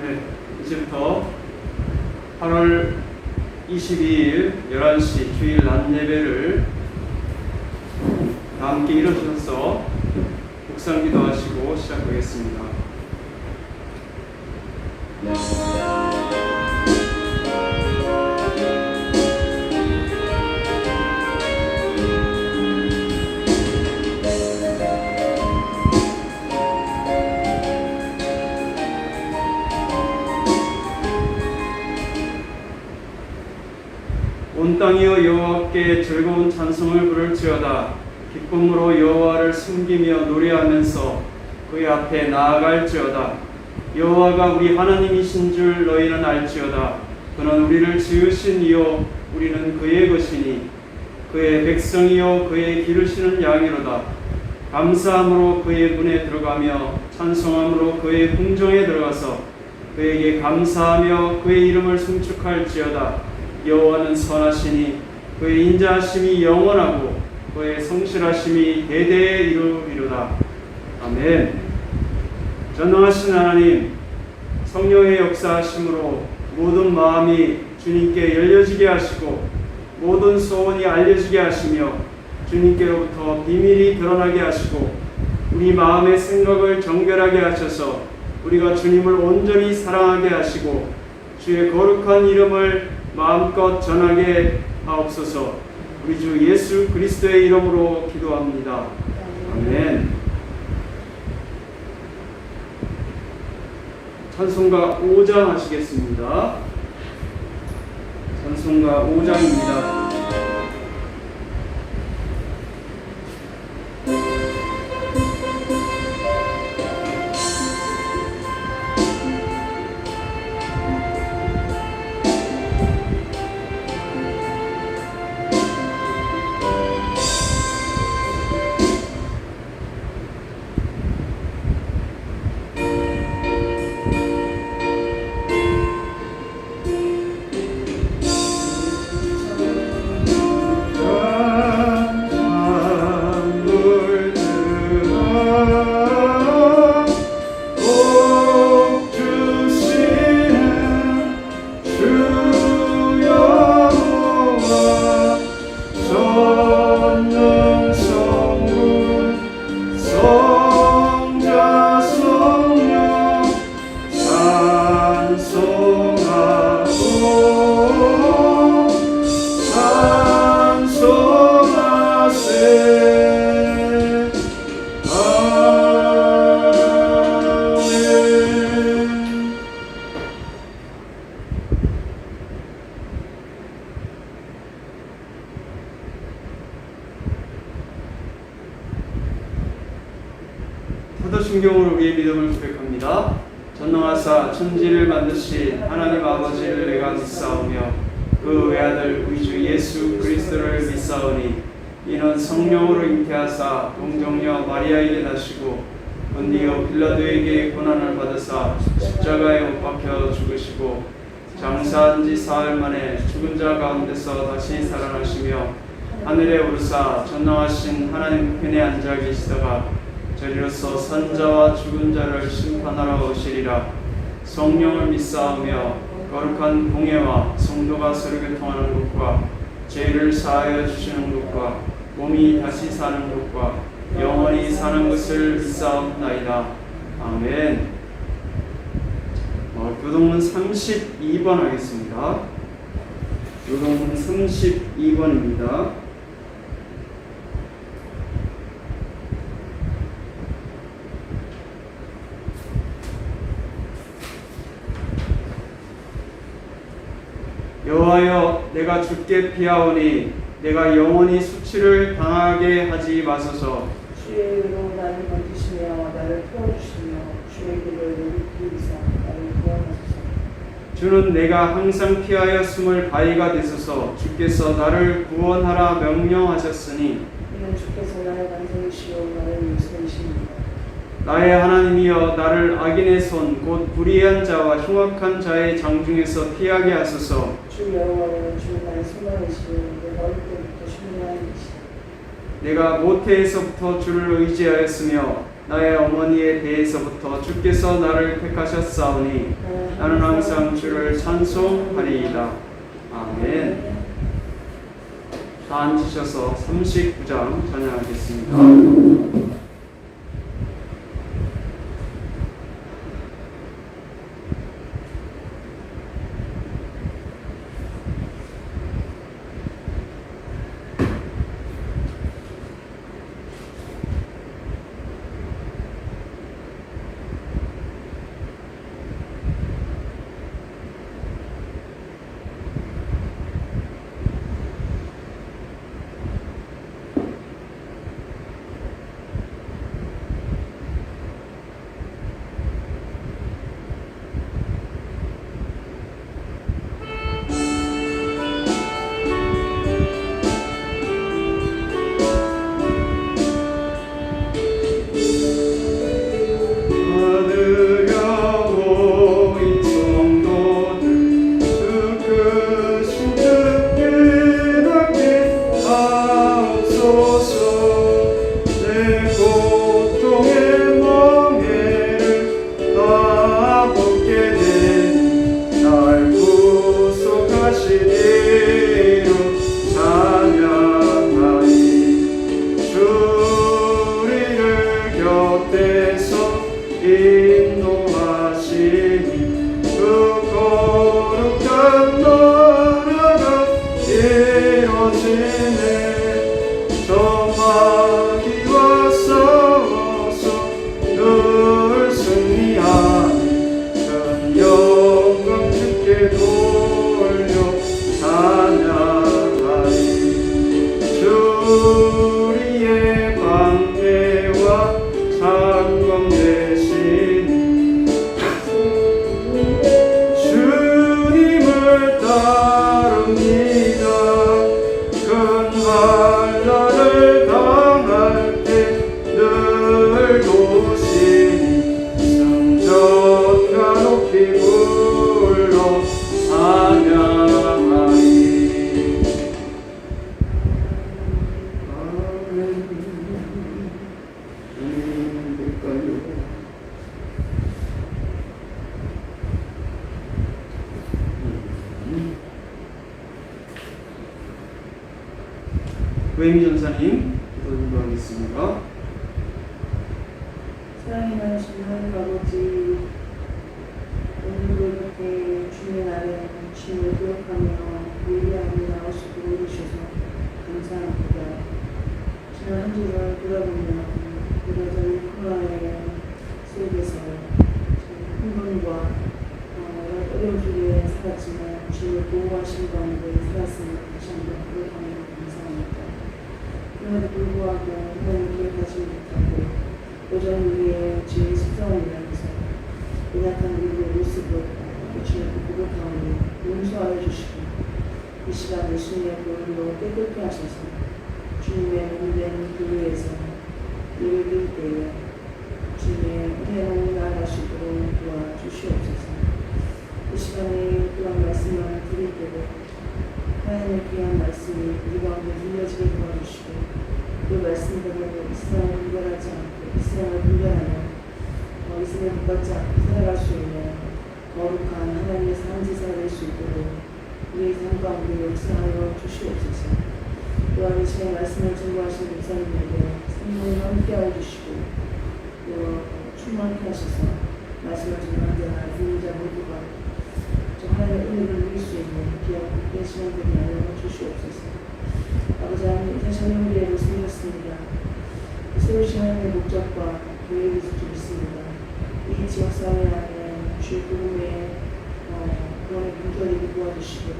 네, 이제부터 8월 22일 11시 주일 낮 예배를 다 함께 일어서서 묵상 기도하시고 시작하겠습니다. 온 땅이여 여호와께 즐거운 찬송을 부를지어다. 기쁨으로 여호와를 숨기며 노래하면서 그의 앞에 나아갈지어다. 여호와가 우리 하나님이신 줄 너희는 알지어다. 그는 우리를 지으신 이요 우리는 그의 것이니 그의 백성이요 그의 기르시는 양이로다. 감사함으로 그의 문에 들어가며 찬송함으로 그의 궁정에 들어가서 그에게 감사하며 그의 이름을 송축할지어다. 여호와는 선하시니 그의 인자하심이 영원하고 그의 성실하심이 대대에 이루리로다. 아멘. 전능하신 하나님, 성령의 역사하심으로 모든 마음이 주님께 열려지게 하시고 모든 소원이 알려지게 하시며 주님께로부터 비밀이 드러나게 하시고 우리 마음의 생각을 정결하게 하셔서 우리가 주님을 온전히 사랑하게 하시고 주의 거룩한 이름을 마음껏 전하게 하옵소서. 우리 주 예수 그리스도의 이름으로 기도합니다. 아멘. 찬송가 5장 하시겠습니다. 찬송가 5장입니다. 사도신경으로 우리의 믿음을 고백합니다. 전능하사 천지를 만드신 하나님 아버지를 내가 믿사오며 그 외아들 우리 주 예수 그리스도를 믿사오니 이는 성령으로 잉태하사 동정녀 마리아에게 나시고 본디오 빌라도에게 고난을 받으사 십자가에 못 박혀 죽으시고 장사한 지 사흘 만에 죽은 자 가운데서 다시 살아나시며 하늘에 오르사 전능하신 하나님 편에 앉아 계시다가 저리로서 선자와 죽은 자를 심판하러 오시리라. 성령을 믿사오며 거룩한 공예와 성도가 서로 교통하는 것과 죄를 사하여 주시는 것과 몸이 다시 사는 것과 영원히 사는 것을 믿사옵나이다. 아멘. 교동문 32번 하겠습니다. 교동문 32번입니다. 여호와여, 내가 주께 피하오니 내가 영원히 수치를 당하게 하지 마소서. 주의 의로 나를 건지시며 나를 태워주시며 주의 길을 내리기 위해서 나를 구원하소서. 주는 내가 항상 피하여 숨을 바위가 되소서. 주께서 나를 구원하라 명령하셨으니 이는 주께서 나의 반석이시오 나를 요새이십니다. 나의 하나님이여, 나를 악인의 손 곧 불의한 자와 흉악한 자의 장중에서 피하게 하소서. 주 여호와는 주는 나의 소망이시오 내가 어릴 때부터 신뢰하는 이시다. 내가 모태에서부터 주를 의지하였으며 나의 어머니에 대해서부터 주께서 나를 택하셨사오니 나는 항상 주를 찬송하리이다. 아멘. 다 앉으셔서 39장 찬양하겠습니다. 외미 전사님 기도 인도하겠습니다. 사랑이 많으신 하나님 아버지, 오늘도 이렇게 주의 날에 주님을 기억하며 예배하며 나오시고 오르셔서 감사합니다. 지난 한 주를 돌아보면 우리가 저희 코로나의 속에서 흥분과 어려운 속에 살았지만 주님을 보호하신 가운데 살았으니 다시 한번 기억하며 감사합니다. 그럼에도 불구하고 하나님 기억하지 못하고 여전히 우리의 죄의 습성을 인하여서 연약한 우리의 모습을 주님께 고백하오니 용서하여 주시고 이 시간 예수님의 보혈로 깨끗게 하셔서 주님의 몸된 교회에서 예배드릴 때에 주님의 은혜로 나아가시도록 도와주시옵소서. 이 시간에 또한 말씀을 드릴 때도 하나님의 귀한 말씀이 우리 가운데 들려지게 도와주시고 그 말씀대로 이스라엘을 분별하지 않고 이스라엘을 분별하며 이스라엘을 붙받지 않고 살아갈 수 있는 거룩한 하나님의 산지사가 될 수 있도록 우리의 삶 가운데 역사하여 주시옵소서. 또한 이 시간 말씀을 증거하신 목사님에게 성령을 함께하여 주시고 또 충만케 하셔서 말씀을 전하는 자나 듣는 자 모두가 저 하나님의 은혜를 누릴 수 있는 귀한 복된 시간 되게 하여 주시옵소서. 아버지 하나님, 이제 저녁기회를 생겼습니다. 세우신 하나님의 목적과 계획이 있습니다. 이 지역사회 안에 주의 복음의 구원의 문턱이 도와주시고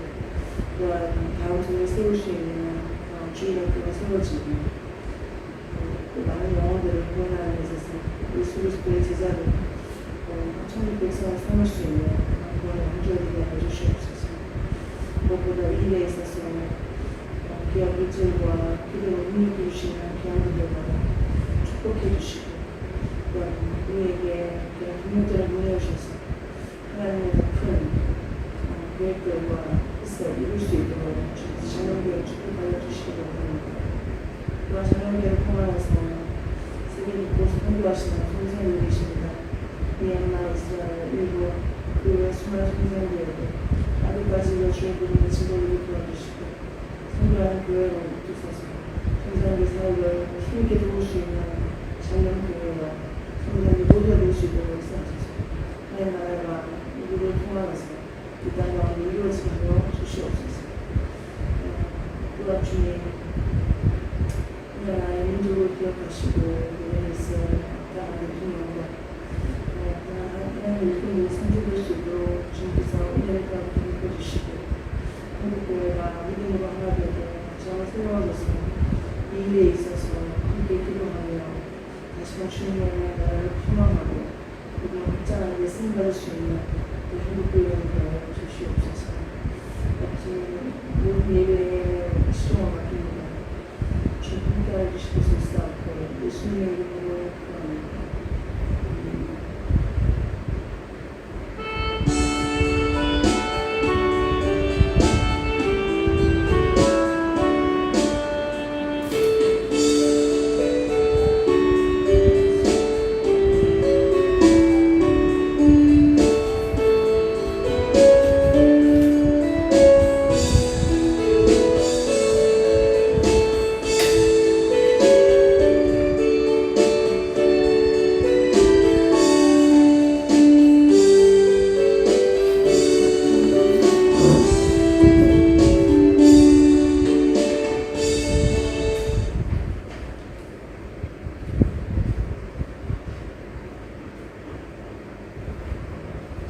또한 다음 생에 세울 수 있는 주의 학교가 세워지고 또 많은 영혼들을 구원하는 데 있어서 예수 그리스도의 제자로 천국 백성을 삼을 수 있는 구원의 문턱이 되어주시옵소서. 무엇보다 이 일에 있어서 귀한 일들과 기도를 힘입게 주시는 귀한 분들마다 축복해 주시고 또한 우리에게 귀한 동력들을 보내주셔서 하나님의 큰 계획들과 뜻을 이룰 수 있도록 자녀교회를 축복하여 주시기 바랍니다. 또한 자녀교회를 통하여서 주님 곳 선교하시는 선생님이십니다. 미얀마 이스라엘 일본 그 외 수많은 선생님들에게 아직까지 주의 부름의 직업을 도와주시고 선교하는 교회로 붙으소서. 선생님의 사역을 힘있게 도울 수 있는 작은 교회와 선생님이 모두가 될 수 있도록 역사하소서. 하나님 나라가 우리를 통하여서 이 땅 가운데 이루어지게 하여 주시옵소서. 또한 주님 나라의 민족을 기억하시고 우리에서 나라의 대통령과 하나님의 일꾼이 성취될 수 있도록 주님께서 은혜를 베풀어주시고 한국교회가 믿음으로 하나 되고 정을 세워져서 이 일에 있어서 함께 기도하며 다시금 주님의 나라를 소망하고 그리고 확장하는 데 쓰임받을 수 있는 한국교회를 주시옵소서. 지금 모든 예배에 시종을 맡깁니다. 주님 함께하여 주시길 소원하고 예수님의 이름으로 기도합니다.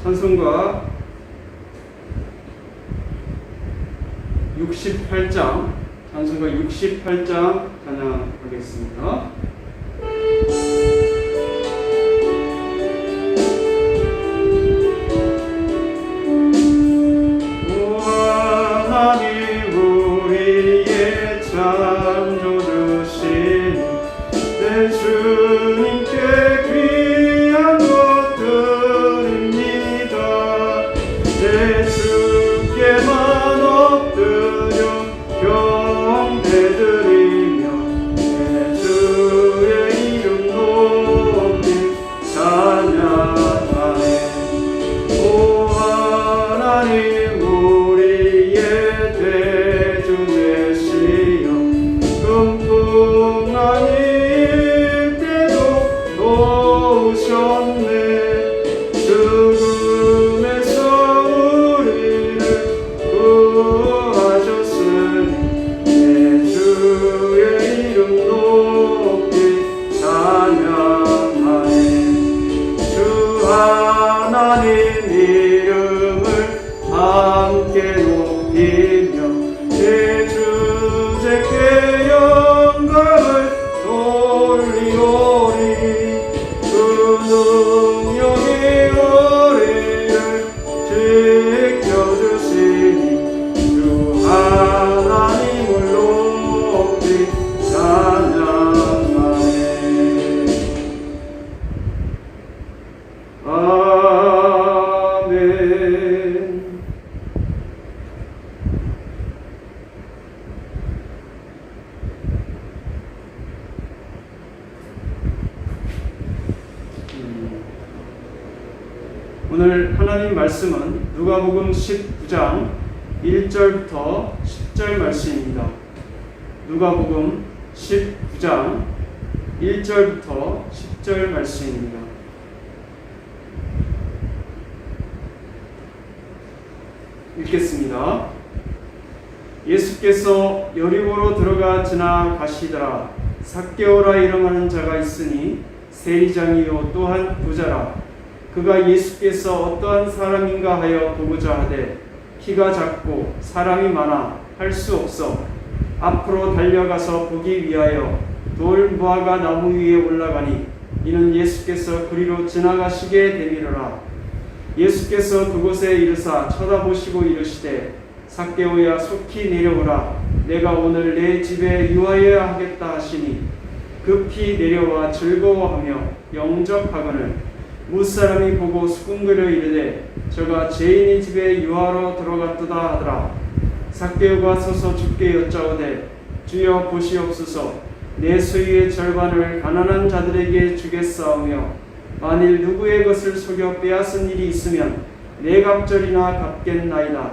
찬송가 68장, 찬송가 68장 찬양하겠습니다. 오 하나님 우리의 창조 주신 내 주님께 귀한 것들입니다. 내 주께만 엎드려 경배드리며 내 주의 이름 높이 찬양하네. 오 하나님 우리의 대주 되시어 금풍난 일때도 도우셨네. 죽음에서 우리를 구하셨으니 내 주의 이름 높이 찬양하네. 주 하나님 이름을 함께 높이며 내 주제께 영광을 돌리오리. 그 능력의 우리를 지켜주시니 주 하나님을 높이 찬양하네. 아멘. 오늘 하나님 말씀은 누가복음 19장 1절부터 10절 말씀입니다. 누가복음 19장 1절부터 10절 말씀입니다. 읽겠습니다. 예수께서 여리고로 들어가 지나가시더라. 삭개오라 이름하는 자가 있으니 세리장이요 또한 부자라. 그가 예수께서 어떠한 사람인가 하여 보고자 하되 키가 작고 사람이 많아 할 수 없어 앞으로 달려가서 보기 위하여 돌 무화과 나무 위에 올라가니 이는 예수께서 그리로 지나가시게 되미르라. 예수께서 그곳에 이르사 쳐다보시고 이르시되 삭개오야 속히 내려오라. 내가 오늘 내 집에 유하여야 하겠다 하시니 급히 내려와 즐거워하며 영접하거늘 무사람이 보고 수군거려 이르되 저가 죄인의 집에 유하러 들어갔도다 하더라. 삭개오가 서서 주께 여짜오되 주여 보시옵소서. 내 소유의 절반을 가난한 자들에게 주겠사오며 만일 누구의 것을 속여 빼앗은 일이 있으면 내 갑절이나 갚겠나이다.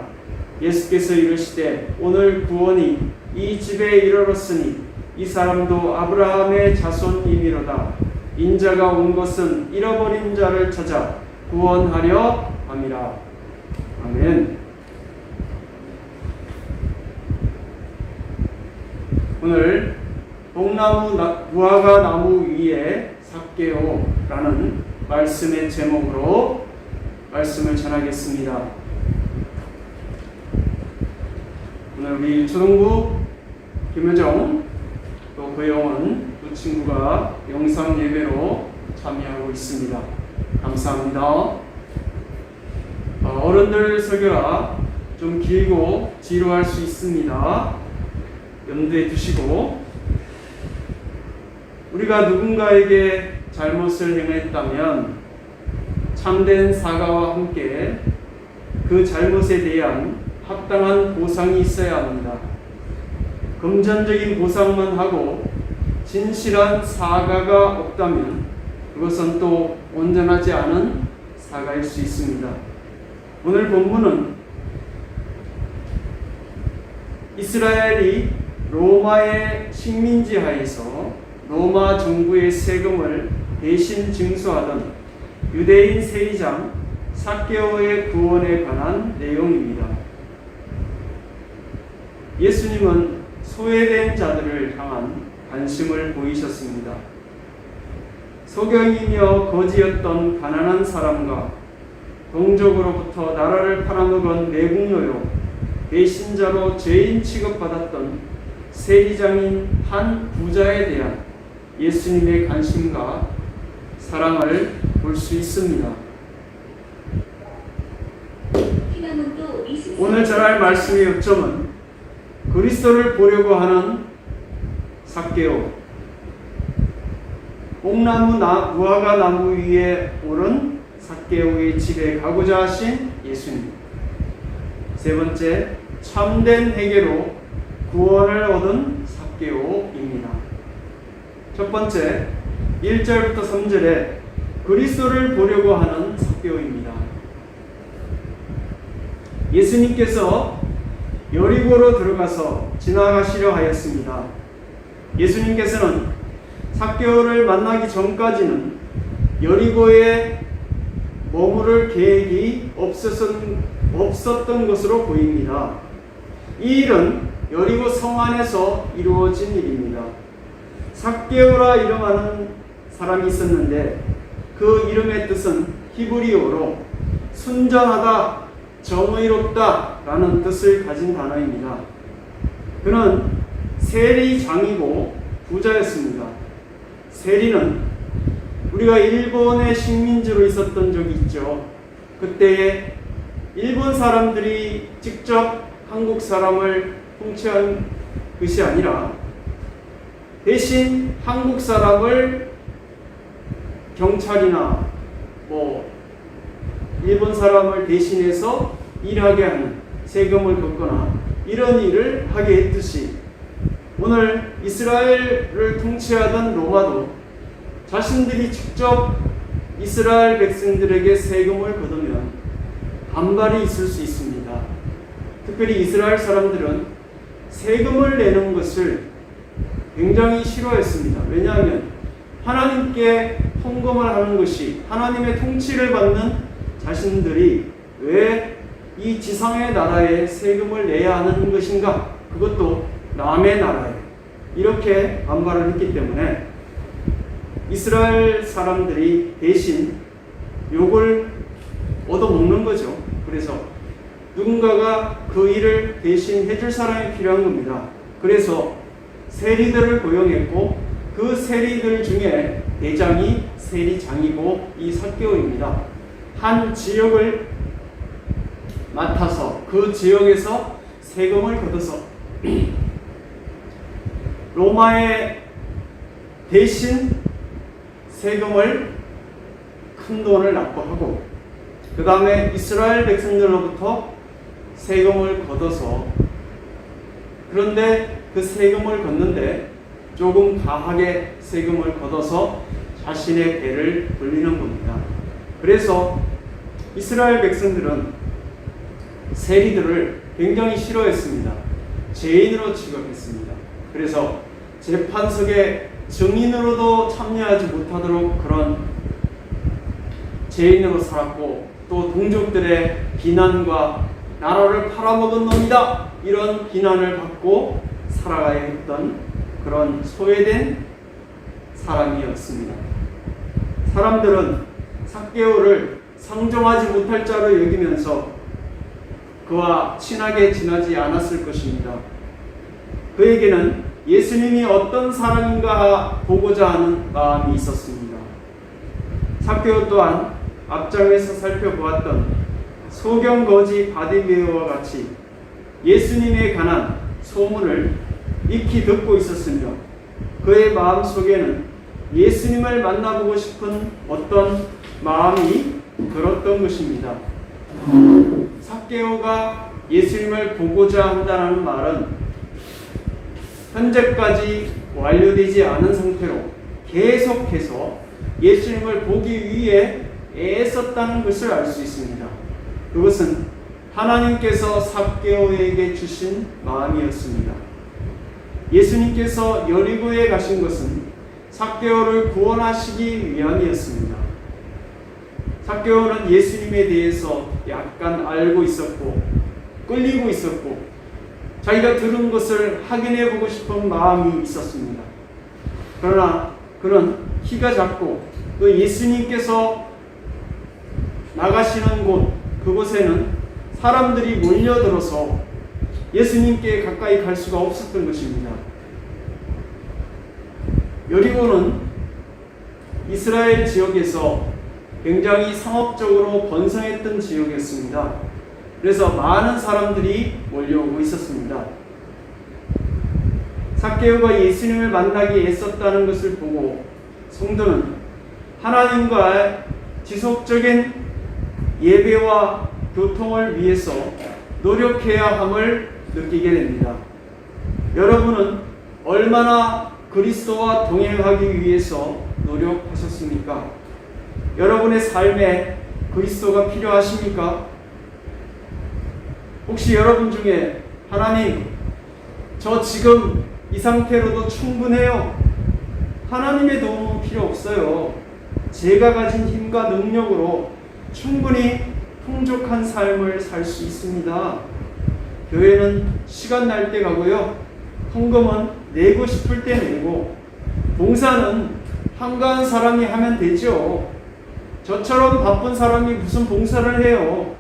예수께서 이르시되 오늘 구원이 이 집에 이르렀으니 이 사람도 아브라함의 자손이미로다. 인자가 온 것은 잃어버린 자를 찾아 구원하려 함이라. 아멘. 오늘 무화과 나무 위에 삭개오라는 말씀의 제목으로 말씀을 전하겠습니다. 오늘 우리 초등부 김효정 또 고영원 두 친구가 영상 예배로 참여하고 있습니다. 감사합니다. 어른들 설교라 좀 길고 지루할 수 있습니다. 염두에 두시고, 우리가 누군가에게 잘못을 행했다면 참된 사과와 함께 그 잘못에 대한 합당한 보상이 있어야 합니다. 금전적인 보상만 하고 진실한 사과가 없다면 그것은 또 온전하지 않은 사과일 수 있습니다. 오늘 본문은 이스라엘이 로마의 식민지 하에서 로마 정부의 세금을 대신 징수하던 유대인 세리장 삭개오의 구원에 관한 내용입니다. 예수님은 소외된 자들을 향한 관심을 보이셨습니다. 소경이며 거지였던 가난한 사람과 동족으로부터 나라를 팔아먹은 내국노요, 배신자로 죄인 취급받았던 세리장인 한 부자에 대한 예수님의 관심과 사랑을 볼 수 있습니다. 오늘 전할 말씀의 요점은 그리스도를 보려고 하는 삭개오, 무화과 나무 위에 오른 삭개오의 집에 가고자 하신 예수님. 세 번째, 참된 회개로 구원을 얻은 삭개오입니다. 첫 번째, 1절부터 3절에 그리스도를 보려고 하는 삭개오입니다. 예수님께서 여리고로 들어가서 지나가시려 하였습니다. 예수님께서는 삭개오를 만나기 전까지는 여리고에 머무를 계획이 없었던 것으로 보입니다. 이 일은 여리고 성 안에서 이루어진 일입니다. 삭개오라 이름하는 사람이 있었는데 그 이름의 뜻은 히브리어로 순전하다, 정의롭다 라는 뜻을 가진 단어입니다. 그는 세리장이고 부자였습니다. 세리는 우리가 일본의 식민지로 있었던 적이 있죠. 그때에 일본 사람들이 직접 한국 사람을 통치한 것이 아니라 대신 한국 사람을 경찰이나 일본 사람을 대신해서 일하게 하는, 세금을 걷거나 이런 일을 하게 했듯이 오늘 이스라엘을 통치하던 로마도 자신들이 직접 이스라엘 백성들에게 세금을 거두면 반발이 있을 수 있습니다. 특별히 이스라엘 사람들은 세금을 내는 것을 굉장히 싫어했습니다. 왜냐하면 하나님께 헌금을 하는 것이, 하나님의 통치를 받는 자신들이 왜 이 지상의 나라에 세금을 내야 하는 것인가? 그것도 남의 나라에. 이렇게 반발을 했기 때문에 이스라엘 사람들이 대신 욕을 얻어먹는 거죠. 그래서 누군가가 그 일을 대신 해줄 사람이 필요한 겁니다. 그래서 세리들을 고용했고 그 세리들 중에 대장이 세리장이고 이 삭개오입니다. 한 지역을 맡아서 그 지역에서 세금을 걷어서 로마에 대신 세금을 큰 돈을 납부하고 그 다음에 이스라엘 백성들로부터 세금을 걷어서, 그런데 그 세금을 걷는데 조금 과하게 세금을 걷어서 자신의 배를 돌리는 겁니다. 그래서 이스라엘 백성들은 세리들을 굉장히 싫어했습니다. 죄인으로 취급했습니다. 그래서 재판석에 증인으로도 참여하지 못하도록 그런 죄인으로 살았고, 또 동족들의 비난과 나라를 팔아먹은 놈이다 이런 비난을 받고 살아가야 했던 그런 소외된 사람이었습니다. 사람들은 삭개오를 상종하지 못할 자로 여기면서 그와 친하게 지내지 않았을 것입니다. 그에게는 예수님이 어떤 사람인가 보고자 하는 마음이 있었습니다. 삭개오 또한 앞장에서 살펴보았던 소경거지 바디메오와 같이 예수님에 관한 소문을 익히 듣고 있었으며, 그의 마음 속에는 예수님을 만나보고 싶은 어떤 마음이 들었던 것입니다. 삭개오가 예수님을 보고자 한다는 말은 현재까지 완료되지 않은 상태로 계속해서 예수님을 보기 위해 애썼다는 것을 알 수 있습니다. 그것은 하나님께서 삭개오에게 주신 마음이었습니다. 예수님께서 여리고에 가신 것은 삭개오를 구원하시기 위함이었습니다. 삭개오는 예수님에 대해서 약간 알고 있었고 끌리고 있었고 자기가 들은 것을 확인해 보고 싶은 마음이 있었습니다. 그러나 그는 키가 작고 또 예수님께서 나가시는 그곳에는 사람들이 몰려들어서 예수님께 가까이 갈 수가 없었던 것입니다. 여리고는 이스라엘 지역에서 굉장히 상업적으로 번성했던 지역이었습니다. 그래서 많은 사람들이 몰려오고 있었습니다. 삭개오가 예수님을 만나기 애썼다는 것을 보고 성도는 하나님과의 지속적인 예배와 교통을 위해서 노력해야 함을 느끼게 됩니다. 여러분은 얼마나 그리스도와 동행하기 위해서 노력하셨습니까? 여러분의 삶에 그리스도가 필요하십니까? 혹시 여러분 중에 하나님, 저 지금 이 상태로도 충분해요. 하나님의 도움은 필요 없어요. 제가 가진 힘과 능력으로 충분히 풍족한 삶을 살 수 있습니다. 교회는 시간 날 때 가고요. 헌금은 내고 싶을 때 내고, 봉사는 한가한 사람이 하면 되죠. 저처럼 바쁜 사람이 무슨 봉사를 해요.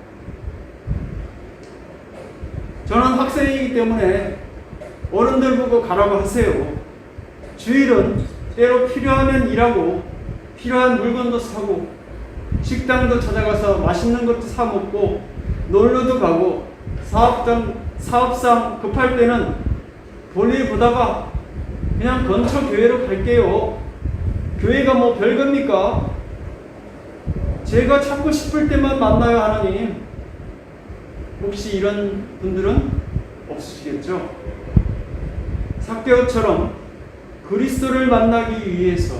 저는 학생이기 때문에 어른들 보고 가라고 하세요. 주일은 때로 필요하면 일하고 필요한 물건도 사고 식당도 찾아가서 맛있는 것도 사 먹고 놀러도 가고 사업상 급할 때는 볼일 보다가 그냥 근처 교회로 갈게요. 교회가 뭐 별겁니까? 제가 찾고 싶을 때만 만나요, 하나님. 혹시 이런 분들은 없으시겠죠? 삭개오처럼 그리스도를 만나기 위해서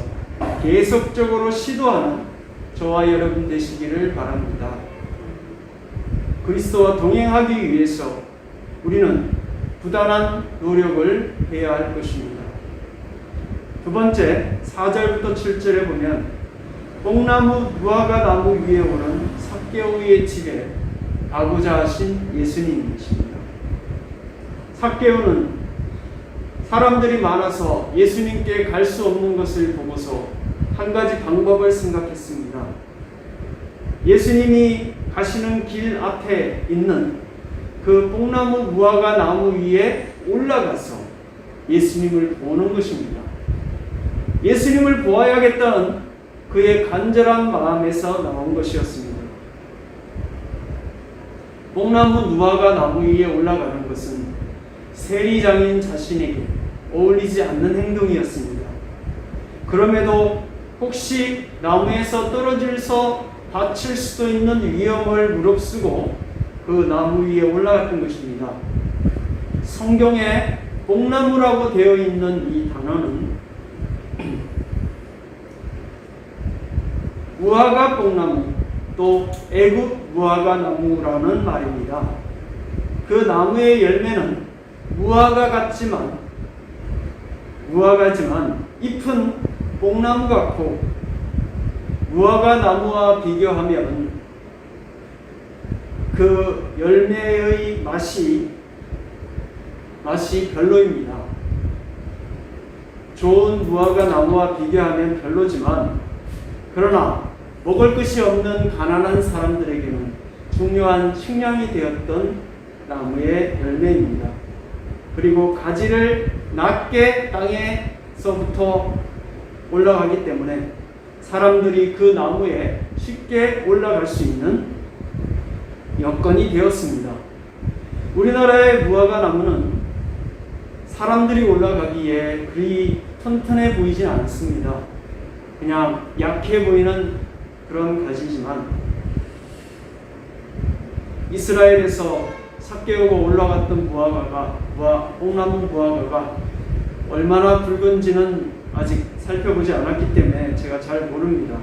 계속적으로 시도하는 저와 여러분 되시기를 바랍니다. 그리스도와 동행하기 위해서 우리는 부단한 노력을 해야 할 것입니다. 두 번째, 4절부터 7절에 보면 뽕나무 무화과 나무 위에 오른 삭개오의 집에 가고자 하신 예수님이십니다. 삭개오는 사람들이 많아서 예수님께 갈 수 없는 것을 보고서 한 가지 방법을 생각했습니다. 예수님이 가시는 길 앞에 있는 그 뽕나무 무화과 나무 위에 올라가서 예수님을 보는 것입니다. 예수님을 보아야겠다는 그의 간절한 마음에서 나온 것이었습니다. 뽕나무 무화과 나무 위에 올라가는 것은 세리장인 자신에게 어울리지 않는 행동이었습니다. 그럼에도 혹시 나무에서 떨어져서 다칠 수도 있는 위험을 무릅쓰고 그 나무 위에 올라갔던 것입니다. 성경에 뽕나무라고 되어 있는 이 단어는 무화과 뽕나무, 또 애굽 무화과 나무라는 말입니다. 그 나무의 열매는 무화과지만 잎은 뽕나무 같고, 무화과 나무와 비교하면 그 열매의 맛이 별로입니다. 좋은 무화과 나무와 비교하면 별로지만, 그러나 먹을 것이 없는 가난한 사람들에게는 중요한 식량이 되었던 나무의 열매입니다. 그리고 가지를 낮게 땅에서부터 올라가기 때문에 사람들이 그 나무에 쉽게 올라갈 수 있는 여건이 되었습니다. 우리나라의 무화과 나무는 사람들이 올라가기에 그리 튼튼해 보이진 않습니다. 그냥 약해 보이는 그런 가지지만, 이스라엘에서 삭개오가 올라갔던 뽕나무 무화과가 얼마나 붉은지는 아직 살펴보지 않았기 때문에 제가 잘 모릅니다.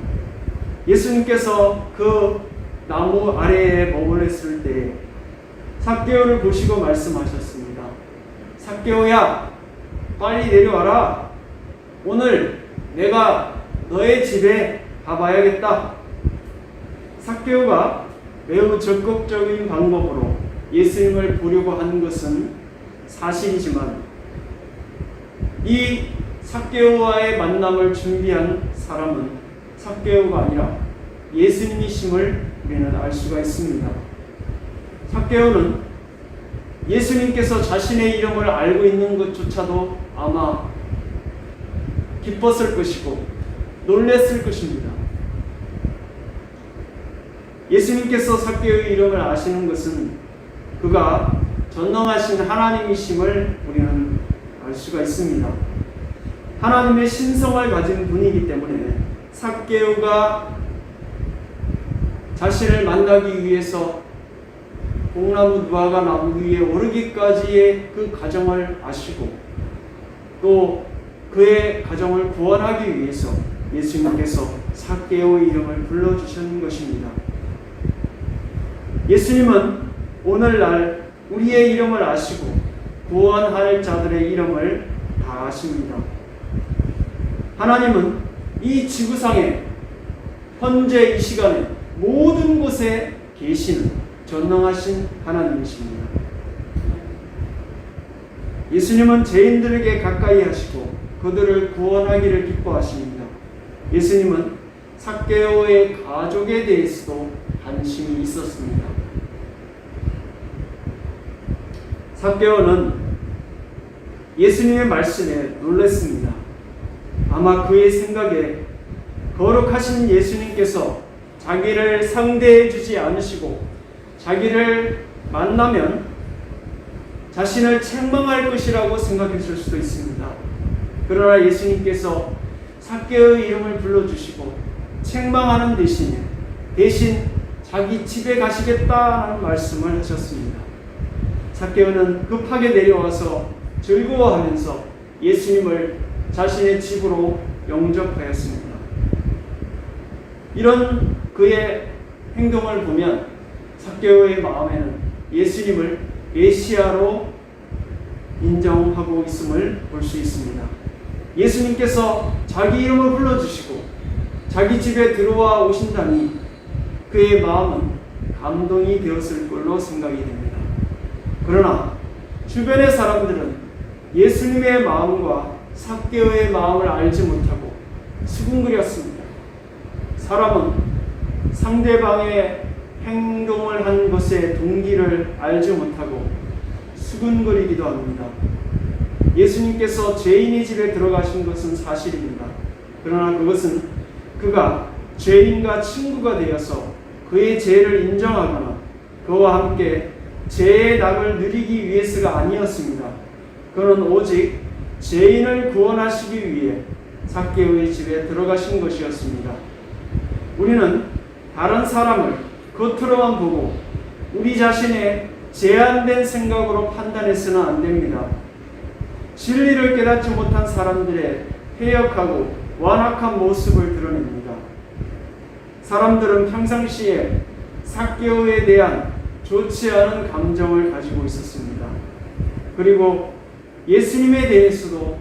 예수님께서 그 나무 아래에 머물렀을 때 삭개오를 보시고 말씀하셨습니다. 삭개오야, 빨리 내려와라. 오늘 내가 너의 집에 가봐야겠다. 삭개오가 매우 적극적인 방법으로 예수님을 보려고 하는 것은 사실이지만, 이 삭개오와의 만남을 준비한 사람은 삭개오가 아니라 예수님이심을 우리는 알 수가 있습니다. 삭개오는 예수님께서 자신의 이름을 알고 있는 것조차도 아마 기뻤을 것이고 놀랬을 것입니다. 예수님께서 삭개오의 이름을 아시는 것은 그가 전능하신 하나님이심을 우리는 알 수가 있습니다. 하나님의 신성을 가진 분이기 때문에 삭개오가 자신을 만나기 위해서 뽕나무 무화과 나무 위에 오르기까지의 그 과정을 아시고, 또 그의 가정을 구원하기 위해서 예수님께서 삭개오의 이름을 불러주신 것입니다. 예수님은 오늘날 우리의 이름을 아시고 구원할 자들의 이름을 다 아십니다. 하나님은 이 지구상에 현재 이 시간에 모든 곳에 계시는 전능하신 하나님이십니다. 예수님은 죄인들에게 가까이 하시고 그들을 구원하기를 기뻐하십니다. 예수님은 삭개오의 가족에 대해서도 관심이 있었습니다. 삭개오는 예수님의 말씀에 놀랐습니다. 아마 그의 생각에 거룩하신 예수님께서 자기를 상대해 주지 않으시고 자기를 만나면 자신을 책망할 것이라고 생각했을 수도 있습니다. 그러나 예수님께서 삭개오의 이름을 불러주시고 책망하는 대신 자기 집에 가시겠다는 말씀을 하셨습니다. 삭개오는 급하게 내려와서 즐거워하면서 예수님을 자신의 집으로 영접하였습니다. 이런 그의 행동을 보면 삭개오의 마음에는 예수님을 메시아로 인정하고 있음을 볼 수 있습니다. 예수님께서 자기 이름을 불러주시고 자기 집에 들어와 오신다니 그의 마음은 감동이 되었을 걸로 생각이 됩니다. 그러나 주변의 사람들은 예수님의 마음과 삭개오의 마음을 알지 못하고 수군거렸습니다. 사람은 상대방의 행동을 한 것의 동기를 알지 못하고 수군거리기도 합니다. 예수님께서 죄인의 집에 들어가신 것은 사실입니다. 그러나 그것은 그가 죄인과 친구가 되어서 그의 죄를 인정하거나 그와 함께 죄의 낙을 누리기 위해서가 아니었습니다. 그는 오직 죄인을 구원하시기 위해 삭개오의 집에 들어가신 것이었습니다. 우리는 다른 사람을 겉으로만 보고 우리 자신의 제한된 생각으로 판단해서는 안 됩니다. 진리를 깨닫지 못한 사람들의 패역하고 완악한 모습을 드러냅니다. 사람들은 평상시에 삭개오에 대한 좋지 않은 감정을 가지고 있었습니다. 그리고 예수님에 대해서도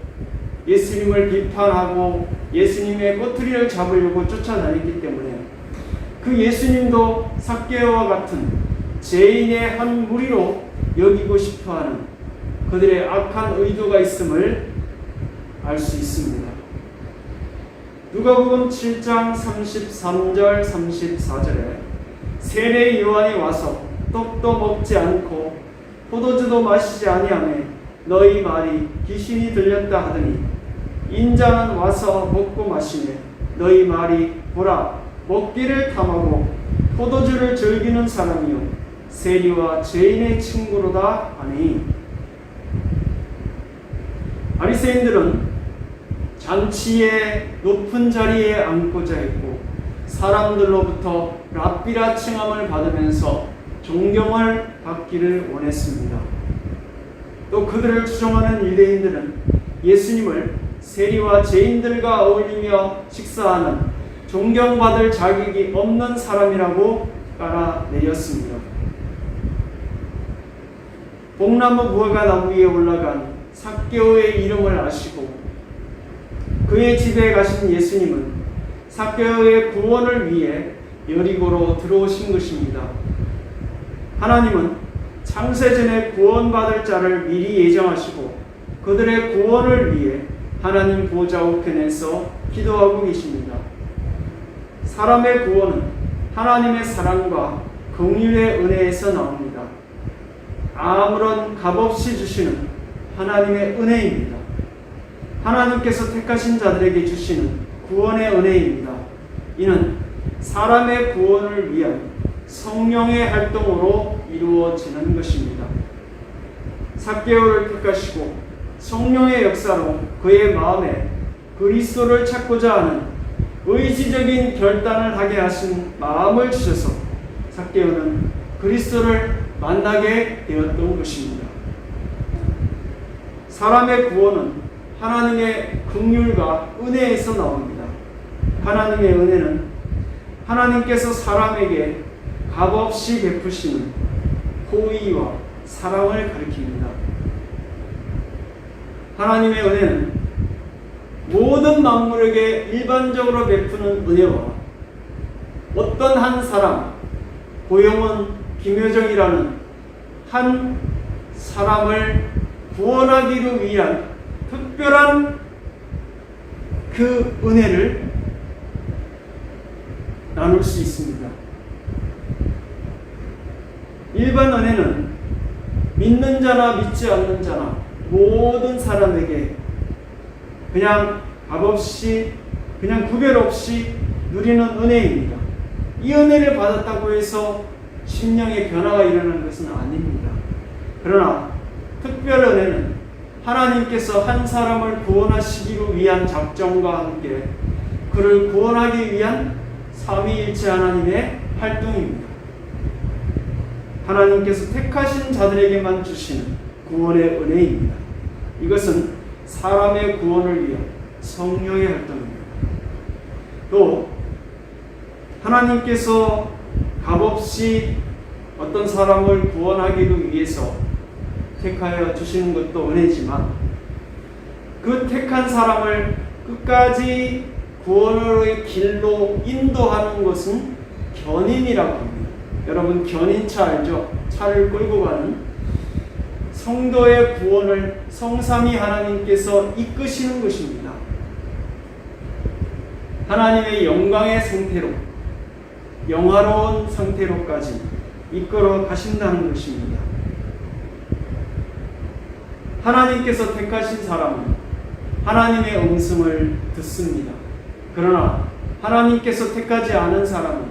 예수님을 비판하고 예수님의 꼬투리를 잡으려고 쫓아다녔기 때문에 그 예수님도 삭개오와 같은 죄인의 한 무리로 여기고 싶어하는 그들의 악한 의도가 있음을 알 수 있습니다. 누가복음 7장 33절 34절에 세례 요한이 와서 떡도 먹지 않고 포도주도 마시지 아니하며 너희 말이 귀신이 들렸다 하더니 인자는 와서 먹고 마시며 너희 말이 보라 먹기를 탐하고 포도주를 즐기는 사람이요 세리와 죄인의 친구로다 하니 바리새인들은 잔치의 높은 자리에 앉고자 했고 사람들로부터 랍비라 칭함을 받으면서 존경을 받기를 원했습니다. 또 그들을 추종하는 유대인들은 예수님을 세리와 죄인들과 어울리며 식사하는 존경받을 자격이 없는 사람이라고 깔아내렸습니다. 복나무 무화과나무 위에 올라간 삭개오의 이름을 아시고 그의 집에 가신 예수님은 삭개오의 구원을 위해 여리고로 들어오신 것입니다. 하나님은 창세전에 구원받을 자를 미리 예정하시고 그들의 구원을 위해 하나님 보좌 우편에서 기도하고 계십니다. 사람의 구원은 하나님의 사랑과 긍휼의 은혜에서 나옵니다. 아무런 값없이 주시는 하나님의 은혜입니다. 하나님께서 택하신 자들에게 주시는 구원의 은혜입니다. 이는 사람의 구원을 위한 성령의 활동으로 이루어지는 것입니다. 삭개오를 택하시고 성령의 역사로 그의 마음에 그리스도를 찾고자 하는 의지적인 결단을 하게 하신 마음을 주셔서 삭개오는 그리스도를 만나게 되었던 것입니다. 사람의 구원은 하나님의 긍휼과 은혜에서 나옵니다. 하나님의 은혜는 하나님께서 사람에게 값없이 베푸시는 호의와 사랑을 가리킵니다. 하나님의 은혜는 모든 만물에게 일반적으로 베푸는 은혜와 어떤 한 사람, 고영원 김효정이라는 한 사람을 구원하기를 위한 특별한 그 은혜를 나눌 수 있습니다. 일반 은혜는 믿는 자나 믿지 않는 자나 모든 사람에게 그냥 값없이 그냥 구별 없이 누리는 은혜입니다. 이 은혜를 받았다고 해서 심령의 변화가 일어나는 것은 아닙니다. 그러나 특별 은혜는 하나님께서 한 사람을 구원하시기 위한 작정과 함께 그를 구원하기 위한 삼위일체 하나님의 활동입니다. 하나님께서 택하신 자들에게만 주시는 구원의 은혜입니다. 이것은 사람의 구원을 위한 성령의 활동입니다. 또 하나님께서 값없이 어떤 사람을 구원하기를 위해서 택하여 주시는 것도 은혜지만 그 택한 사람을 끝까지 구원의 길로 인도하는 것은 견인이라고 합니다. 여러분 견인차 알죠? 차를 끌고 가는 성도의 구원을 성삼위 하나님께서 이끄시는 것입니다. 하나님의 영광의 상태로 영화로운 상태로까지 이끌어 가신다는 것입니다. 하나님께서 택하신 사람은 하나님의 음성을 듣습니다. 그러나 하나님께서 택하지 않은 사람은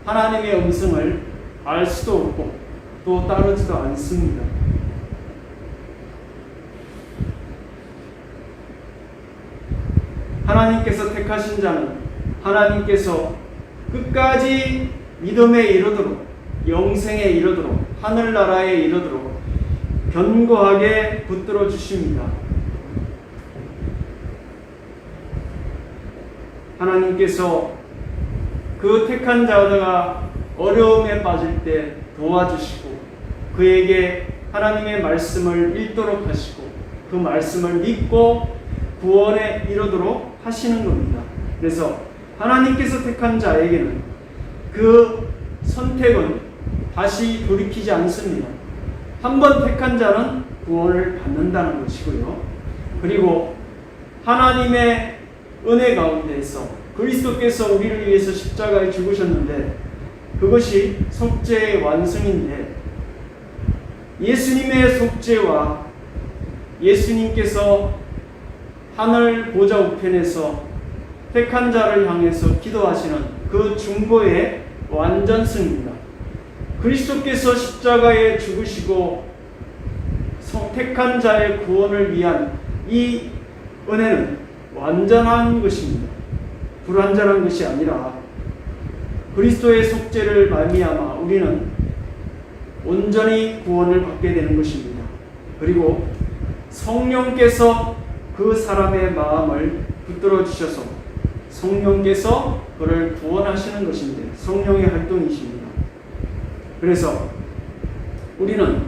하나님의 음성을 알 수도 없고 또 따르지도 않습니다. 하나님께서 택하신 자는 하나님께서 끝까지 믿음에 이르도록 영생에 이르도록 하늘나라에 이르도록 견고하게 붙들어 주십니다. 하나님께서 그 택한 자가 어려움에 빠질 때 도와주시고 그에게 하나님의 말씀을 읽도록 하시고 그 말씀을 믿고 구원에 이르도록 하시는 겁니다. 그래서 하나님께서 택한 자에게는 그 선택은 다시 돌이키지 않습니다. 한번 택한 자는 구원을 받는다는 것이고요. 그리고 하나님의 은혜 가운데에서 그리스도께서 우리를 위해서 십자가에 죽으셨는데 그것이 속죄의 완성인데 예수님의 속죄와 예수님께서 하늘 보좌 우편에서 택한 자를 향해서 기도하시는 그 중보의 완전성입니다. 그리스도께서 십자가에 죽으시고 택한 자의 구원을 위한 이 은혜는 완전한 것입니다. 불완전한 것이 아니라 그리스도의 속죄를 말미암아 우리는 온전히 구원을 받게 되는 것입니다. 그리고 성령께서 그 사람의 마음을 붙들어 주셔서 성령께서 그를 구원하시는 것인데 성령의 활동이십니다. 그래서 우리는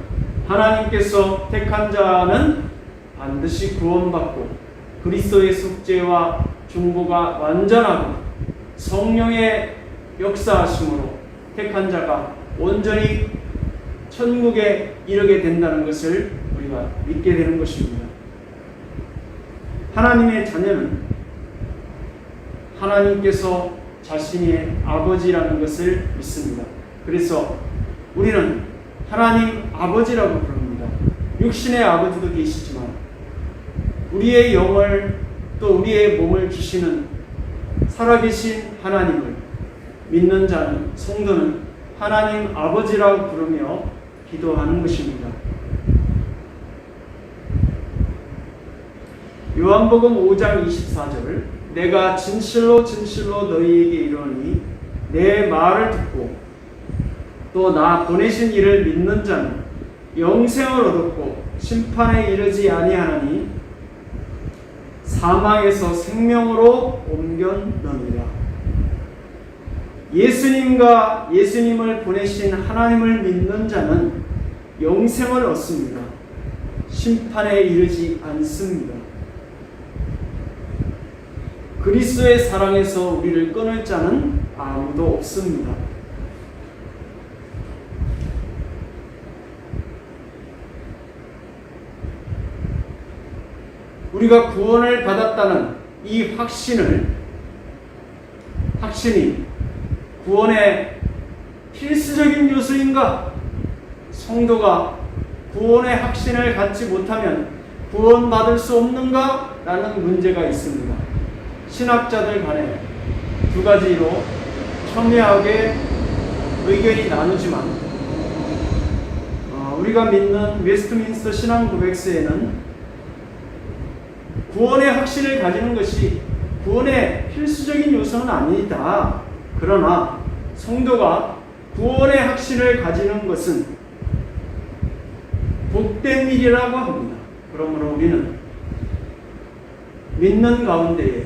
하나님께서 택한 자는 반드시 구원받고 그리스도의 속죄와 중보가 완전하고 성령의 역사하심으로 택한 자가 온전히 천국에 이르게 된다는 것을 우리가 믿게 되는 것입니다. 하나님의 자녀는 하나님께서 자신의 아버지라는 것을 믿습니다. 그래서 우리는 하나님 아버지라고 부릅니다. 육신의 아버지도 계시지만 우리의 영을 또 우리의 몸을 주시는 살아계신 하나님을 믿는 자는 성도는 하나님 아버지라고 부르며 기도하는 것입니다. 요한복음 5장 24절 내가 진실로 진실로 너희에게 이르노니 내 말을 듣고 또 나 보내신 이를 믿는 자는 영생을 얻었고 심판에 이르지 아니하나니 사망에서 생명으로 옮겨느니라. 예수님과 예수님을 보내신 하나님을 믿는 자는 영생을 얻습니다. 심판에 이르지 않습니다. 그리스도의 사랑에서 우리를 끊을 자는 아무도 없습니다. 우리가 구원을 받았다는 이 확신이 구원의 필수적인 요소인가? 성도가 구원의 확신을 갖지 못하면 구원받을 수 없는가? 라는 문제가 있습니다. 신학자들 간에 두 가지로 첨예하게 의견이 나누지만 우리가 믿는 웨스트민스터 신앙고백서에는 구원의 확신을 가지는 것이 구원의 필수적인 요소는 아니다. 그러나 성도가 구원의 확신을 가지는 것은 복된 일이라고 합니다. 그러므로 우리는 믿는 가운데에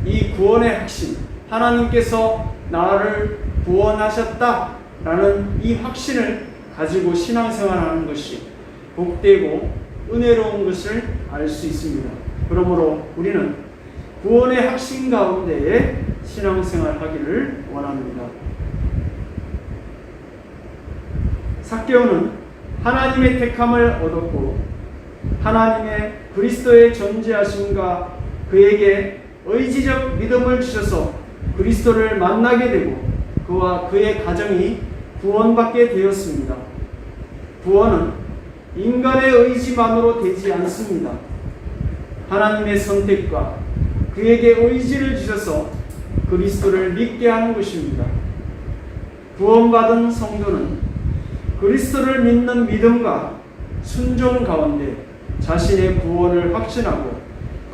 이 구원의 확신, 하나님께서 나를 구원하셨다라는 이 확신을 가지고 신앙생활하는 것이 복되고 은혜로운 것을 알 수 있습니다. 그러므로 우리는 구원의 확신 가운데에 신앙생활하기를 원합니다. 삭개오는 하나님의 택함을 얻었고 하나님의 그리스도의 존재하심과 그에게 의지적 믿음을 주셔서 그리스도를 만나게 되고 그와 그의 가정이 구원받게 되었습니다. 구원은 인간의 의지만으로 되지 않습니다. 하나님의 선택과 그에게 의지를 주셔서 그리스도를 믿게 하는 것입니다. 구원받은 성도는 그리스도를 믿는 믿음과 순종 가운데 자신의 구원을 확신하고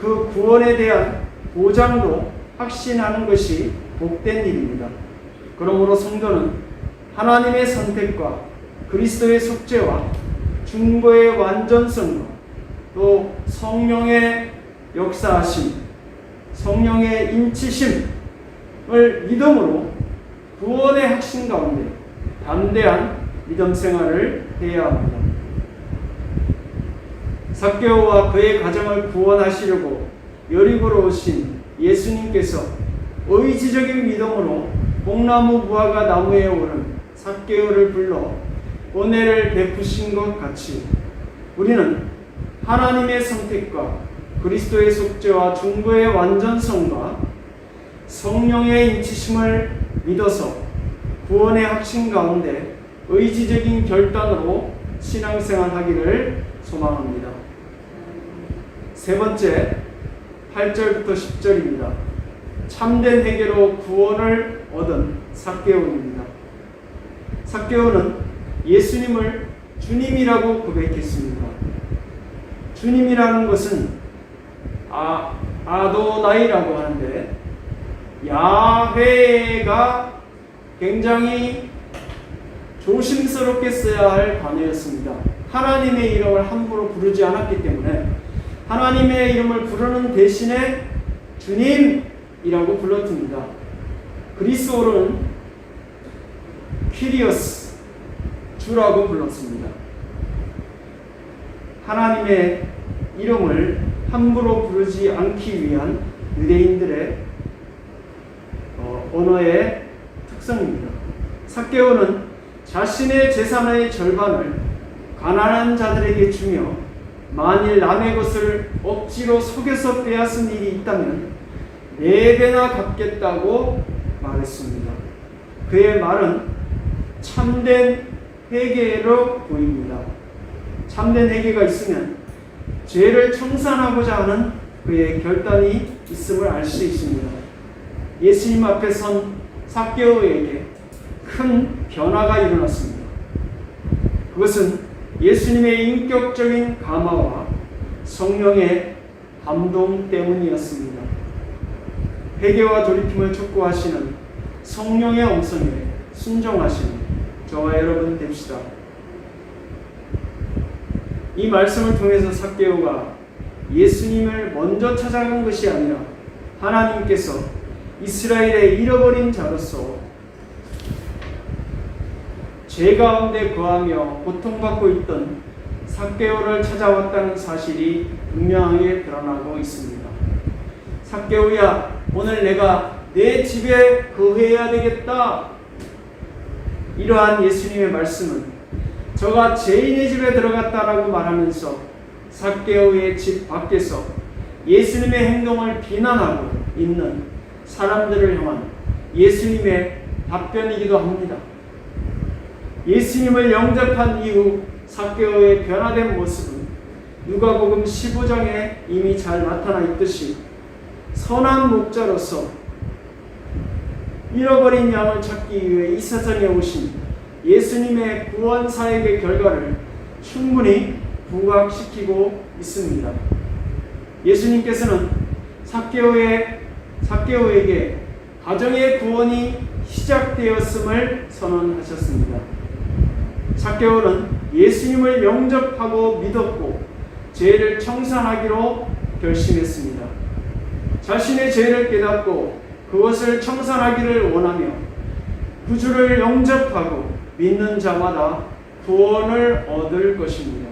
그 구원에 대한 보장도 확신하는 것이 복된 일입니다. 그러므로 성도는 하나님의 선택과 그리스도의 속죄와 중보의 완전성과 또 성령의 역사하심, 성령의 인치심, 믿음으로 구원의 확신 가운데 담대한 믿음 생활을 해야 합니다. 삭개오와 그의 가정을 구원하시려고 여리고로 오신 예수님께서 의지적인 믿음으로 복나무 무화과 나무에 오른 삭개오를 불러 은혜를 베푸신 것 같이 우리는 하나님의 선택과 그리스도의 속죄와 중보의 완전성과 성령의 인치심을 믿어서 구원의 확신 가운데 의지적인 결단으로 신앙생활하기를 소망합니다. 세 번째, 8절부터 10절입니다. 참된 회개로 구원을 얻은 삭개오입니다. 삭개오는 예수님을 주님이라고 고백했습니다. 주님이라는 것은 아도나이라고 하는데 야훼가 굉장히 조심스럽게 써야 할 단어였습니다. 하나님의 이름을 함부로 부르지 않았기 때문에 하나님의 이름을 부르는 대신에 주님이라고 불렀습니다. 그리스어로는 키리오스, 주라고 불렀습니다. 하나님의 이름을 함부로 부르지 않기 위한 유대인들의 언어의 특성입니다. 삭개오는 자신의 재산의 절반을 가난한 자들에게 주며 만일 남의 것을 억지로 속여서 빼앗은 일이 있다면 4배나 갚겠다고 말했습니다. 그의 말은 참된 회개로 보입니다. 참된 회개가 있으면 죄를 청산하고자 하는 그의 결단이 있음을 알 수 있습니다. 예수님 앞에 선 삭개오에게 큰 변화가 일어났습니다. 그것은 예수님의 인격적인 감화와 성령의 감동 때문이었습니다. 회개와 돌이킴을 촉구하시는 성령의 음성에 순종하시는 저와 여러분 됩시다. 이 말씀을 통해서 삭개오가 예수님을 먼저 찾아간 것이 아니라 하나님께서 이스라엘의 잃어버린 자로서 죄 가운데 거하며 고통받고 있던 삭개오를 찾아왔다는 사실이 분명하게 드러나고 있습니다. 삭개오야, 오늘 내가 내 집에 거해야 되겠다. 이러한 예수님의 말씀은 저가 죄인의 집에 들어갔다라고 말하면서 삭개오의 집 밖에서 예수님의 행동을 비난하고 있는 사람들을 향한 예수님의 답변이기도 합니다. 예수님을 영접한 이후 삭개오의 변화된 모습은 누가복음 15장에 이미 잘 나타나 있듯이 선한 목자로서 잃어버린 양을 찾기 위해 이 세상에 오신 예수님의 구원 사역의 결과를 충분히 부각시키고 있습니다. 예수님께서는 삭개오에게 가정의 구원이 시작되었음을 선언하셨습니다. 삭개오는 예수님을 영접하고 믿었고 죄를 청산하기로 결심했습니다. 자신의 죄를 깨닫고 그것을 청산하기를 원하며 구주를 영접하고 믿는 자마다 구원을 얻을 것입니다.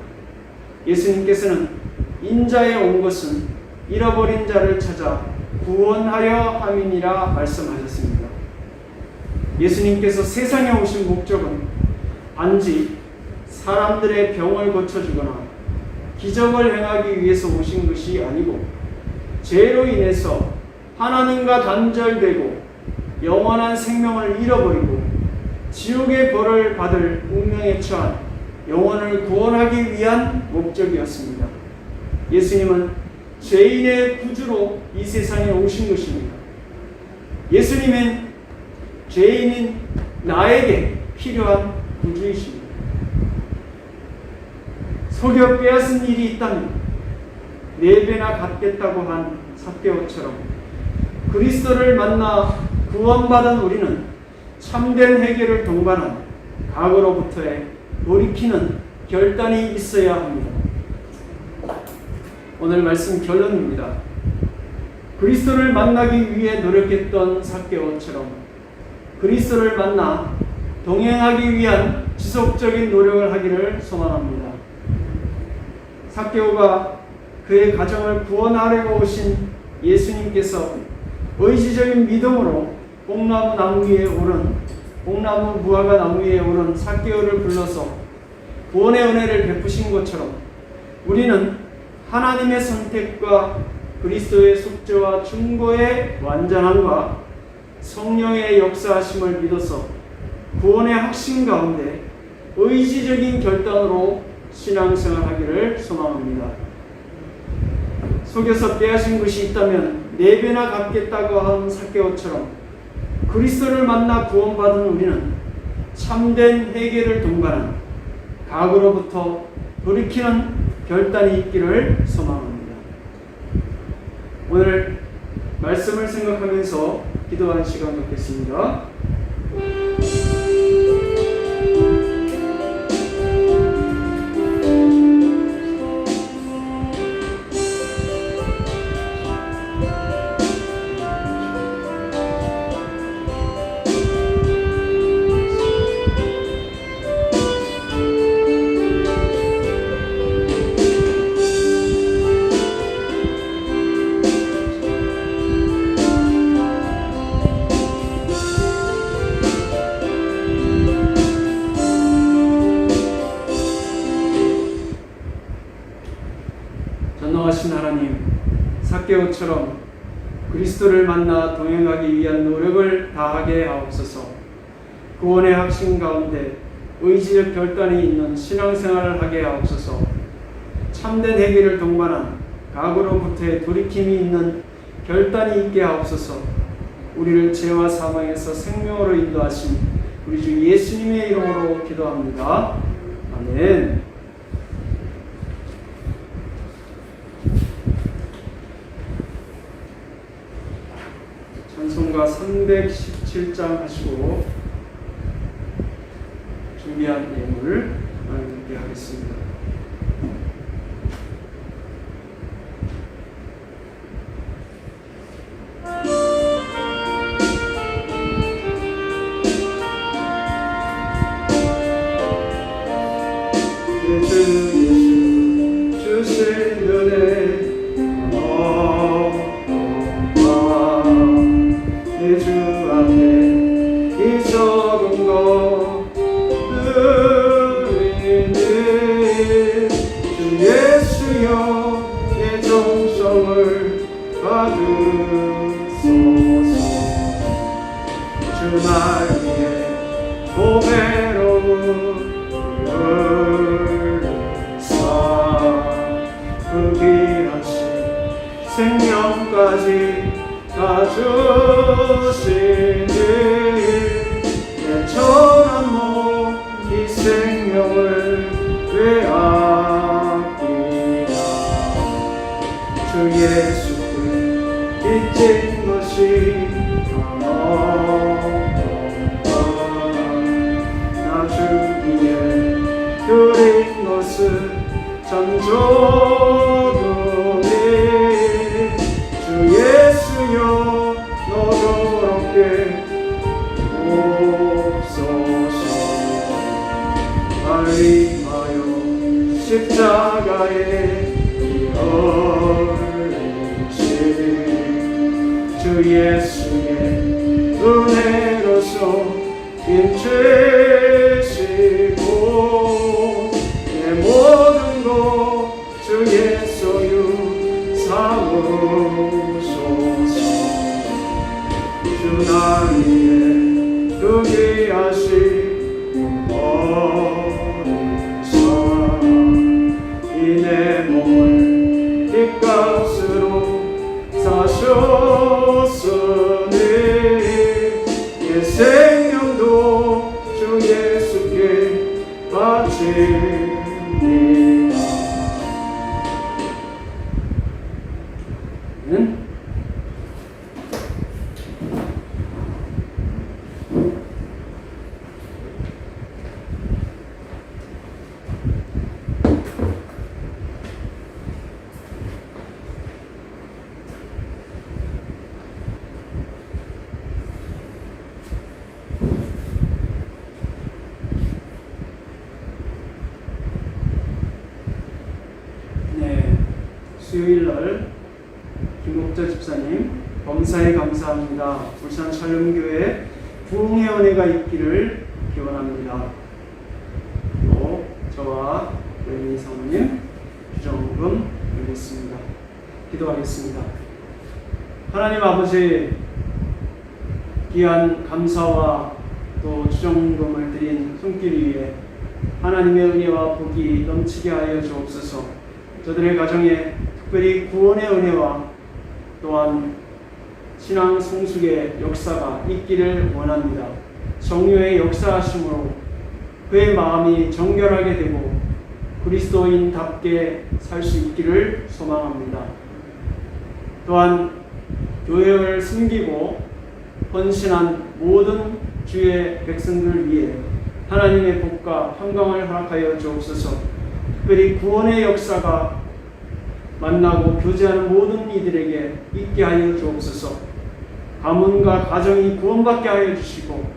예수님께서는 인자에 온 것은 잃어버린 자를 찾아 구원하려 함이니라 말씀하셨습니다. 예수님께서 세상에 오신 목적은 단지 사람들의 병을 고쳐주거나 기적을 행하기 위해서 오신 것이 아니고 죄로 인해서 하나님과 단절되고 영원한 생명을 잃어버리고 지옥의 벌을 받을 운명에 처한 영혼을 구원하기 위한 목적이었습니다. 예수님은 죄인의 구주로 이 세상에 오신 것입니다. 예수님은 죄인인 나에게 필요한 구주이십니다. 속여 빼앗은 일이 있다면 4배나 갚겠다고 한 삭개오처럼 그리스도를 만나 구원받은 우리는 참된 회개를 동반한 과거로부터의 돌이키는 결단이 있어야 합니다. 오늘 말씀 결론입니다. 그리스도를 만나기 위해 노력했던 삭개오처럼 그리스도를 만나 동행하기 위한 지속적인 노력을 하기를 소망합니다. 삭개오가 그의 가정을 구원하려고 오신 예수님께서 의지적인 믿음으로 뽕나무 무화과 나무 위에 오른 삭개오를 불러서 구원의 은혜를 베푸신 것처럼 우리는 하나님의 선택과 그리스도의 속죄와 중보의 완전함과 성령의 역사하심을 믿어서 구원의 확신 가운데 의지적인 결단으로 신앙생활하기를 소망합니다. 속여서 빼앗은 것이 있다면 4배나 갚겠다고 한 삭개오처럼 그리스도를 만나 구원받은 우리는 참된 회개를 동반한 과거로부터 돌이키는 결단이 있기를 소망합니다. 오늘 말씀을 생각하면서 기도하는 시간 갖겠습니다. 전능하신 하나님, 삭개오처럼 그리스도를 만나 동행하기 위한 노력을 다하게 하옵소서. 구원의 확신 가운데 의지적 결단이 있는 신앙생활을 하게 하옵소서. 참된 회개를 동반한 과거로부터의 돌이킴이 있는 결단이 있게 하옵소서. 우리를 죄와 사망에서 생명으로 인도하신 우리 주 예수님의 이름으로 기도합니다. 아멘. 찬송가 317장 하시고 준비한 예물 나누게 하겠습니다. 예수 주신 은혜 내 주 앞에 이 적은 것들이니 주 예수여 내 정성을 받으소서. 주 날 위해 보배로운 그 귀하신 생명까지 다 주시니 내 천한 몸 이 생명을 왜 아끼나. 주 예수께 빚진 것이 나 주기에 드린 것은 전조금이. 주 예수여 너그럽게 옵소서. 말림하여 십자가에 이어리신 주 예수의 은혜로서 힘주시고 내 모든 것 주 예수여 삼으소서. 주 날 위해 그 귀하신 어리사 이 내 몸을 빚값으로 사셨으니 내 생명도 주 예수께 바칩니다. 수요일 날 김옥자 집사님 범사에 감사합니다. 울산 샬롬교회 부흥의 은혜가 있기를 기원합니다. 또 저와 외미 사모님 주정금 드리겠습니다. 기도하겠습니다. 하나님 아버지, 귀한 감사와 또 주정금을 드린 손길 위에 하나님의 은혜와 복이 넘치게 하여 주옵소서. 저들의 가정에 특별히 구원의 은혜와 또한 신앙 성숙의 역사가 있기를 원합니다. 성령의 역사하심으로 그의 마음이 정결하게 되고 그리스도인답게 살 수 있기를 소망합니다. 또한 교회를 섬기고 헌신한 모든 주의 백성들 위해 하나님의 복과 평강을 허락하여 주옵소서. 특별히 구원의 역사가 만나고 교제하는 모든 이들에게 있게 하여 주옵소서. 가문과 가정이 구원받게 하여 주시고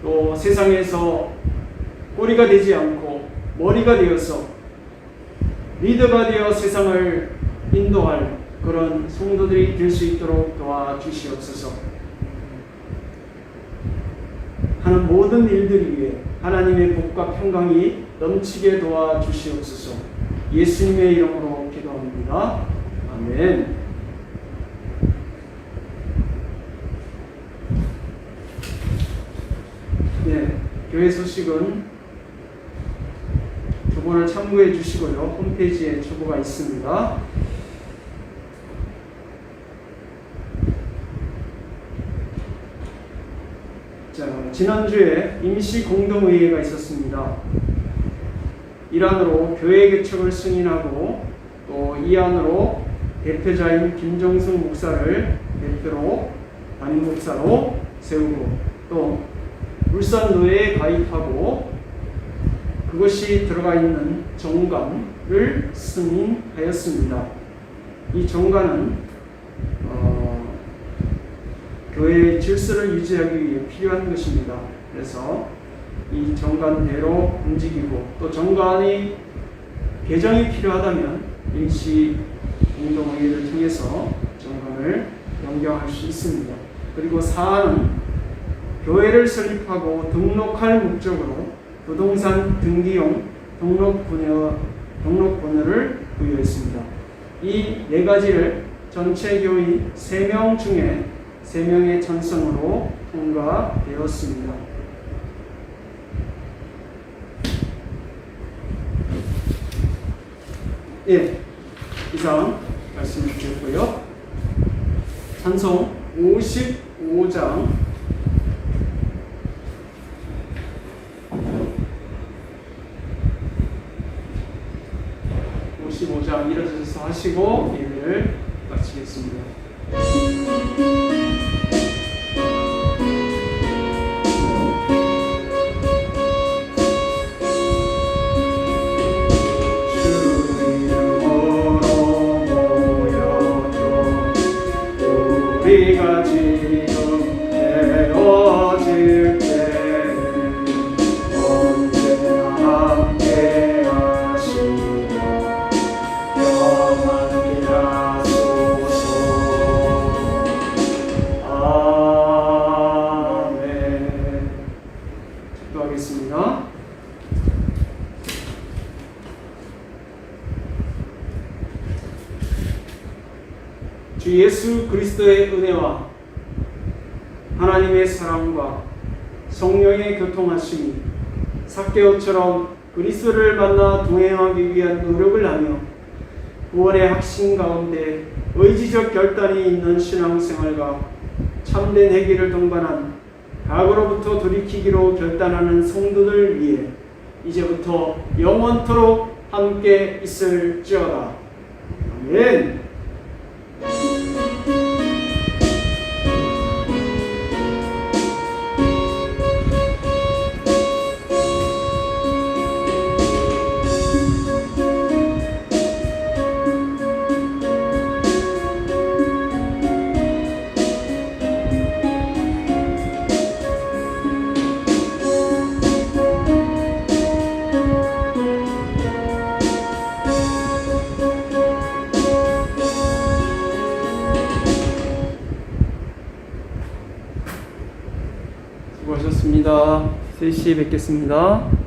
또 세상에서 꼬리가 되지 않고 머리가 되어서 리더가 되어 세상을 인도할 그런 성도들이 될 수 있도록 도와주시옵소서. 하는 모든 일들 위해 하나님의 복과 평강이 넘치게 도와주시옵소서. 예수님의 이름으로 기도합니다. 아멘. 네, 교회 소식은 초보를 참고해 주시고요. 홈페이지에 초보가 있습니다. 자, 지난주에 임시 공동의회가 있었습니다. 일환으로 교회 개척을 승인하고 또 이안으로 대표자인 김정승 목사를 대표로 담임 목사로 세우고 또 울산 노회에 가입하고 그것이 들어가 있는 정관을 승인하였습니다. 이 정관은 교회의 질서를 유지하기 위해 필요한 것입니다. 그래서 이 정관대로 움직이고 또 정관이 개정이 필요하다면 일시 공동회의를 통해서 정관을 변경할 수 있습니다. 그리고 사안은 교회를 설립하고 등록할 목적으로 부동산 등기용 등록번호를 부여했습니다. 이 네 가지를 전체 교인 3명 중에 3명의 찬성으로 통과되었습니다. 예, 이상 말씀을 드렸고요. 찬송 55장 55장 일어서서 하시고 예배를 마치겠습니다. 우리가 지금 되어질 때 언제나 함께 하시며 영원히 하소서. 아멘. 기도하겠습니다. 주 예수 그리스도의 은혜와 하나님의 사랑과 성령의 교통하심이 삭개오처럼 그리스도를 만나 동행하기 위한 노력을 하며 구원의 확신 가운데 의지적 결단이 있는 신앙생활과 참된 회개를 동반한 과거로부터 돌이키기로 결단하는 성도들 위해 이제부터 영원토록 함께 있을지어다. 아멘. 수고하셨습니다. 3시에 뵙겠습니다.